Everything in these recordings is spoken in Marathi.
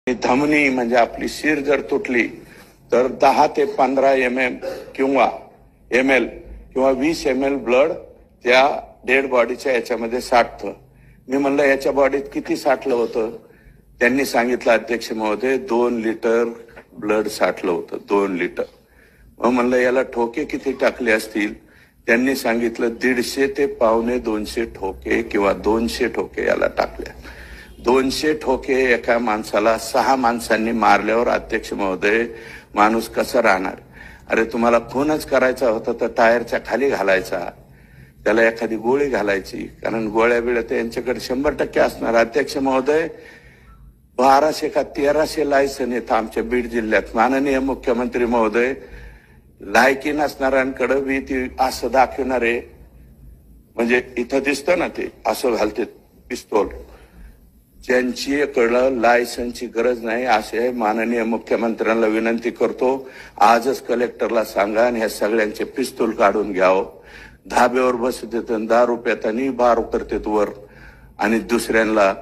धमनी म्हणजे आपली शिर जर तुटली तर 10 ते 15 किंवा ml किंवा 20 ml ब्लड त्या डेड बॉडीच्या याच्यामध्ये साठतं. मी म्हणलं याच्या बॉडीत किती साठलं होतं? त्यांनी सांगितलं अध्यक्ष महोदय 2 लिटर ब्लड साठलं होतं, 2 लिटर. मग म्हणलं याला ठोके किती टाकले असतील? त्यांनी सांगितलं 150 ते 125 ठोके किंवा 200 ठोके याला टाकले. 200 ठोके एका माणसाला 6 माणसांनी मारल्यावर अध्यक्ष महोदय माणूस कसा राहणार? अरे तुम्हाला खूनच करायचा होता तर टायरच्या खाली घालायचा, त्याला एखादी गोळी घालायची, कारण गोळ्या बिळ्या तर यांच्याकडे 100% असणार. अध्यक्ष महोदय 1200 का 1300 लायसन आहेत आमच्या बीड जिल्ह्यात. माननीय मुख्यमंत्री महोदय, लायकी नसणाऱ्यांकडे बी ती असं दाखवणारे, म्हणजे इथं दिसतं ना ते असं घालते पिस्तोल, ज्यांच्याकडं लायसनची गरज नाही असे माननीय मुख्यमंत्र्यांना विनंती करतो, आजच कलेक्टरला सांगा आणि ह्या सगळ्यांचे पिस्तूल काढून घ्यावं. धाब्यावर बसत येतात, 10 रुपयात आणि बार करतात वर, आणि दुसऱ्यांना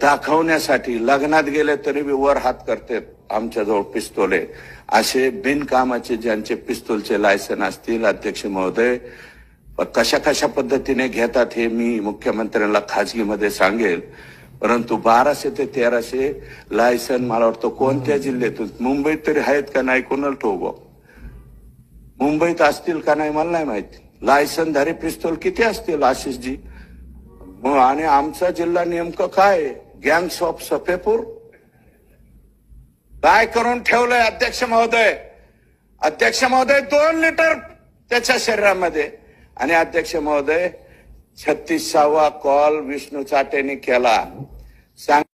दाखवण्यासाठी लग्नात गेले तरी बी वर हात करतात आमच्याजवळ पिस्तूल आहे. असे बिनकामाचे ज्यांचे पिस्तूलचे लायसन असतील अध्यक्ष महोदय, कशा कशा पद्धतीने घेतात हे मी मुख्यमंत्र्यांना खाजगीमध्ये सांगेल. परंतु 1200 ते 1300 लायसन मला वाटतं कोणत्या जिल्ह्यातून, मुंबईत तरी आहेत का नाही कोणाला ठोगो, मुंबईत असतील का नाही मला नाही माहिती. लायसनधारी पिस्तूल किती असतील आशिषजी? आणि आमचा जिल्हा नेमकं काय? गँग्स ऑफ सफेपूर काय करून ठेवलंय अध्यक्ष महोदय? अध्यक्ष महोदय 2 लिटर त्याच्या शरीरामध्ये. आणि अध्यक्ष महोदय 36वा कॉल विष्णू चाटेने केला.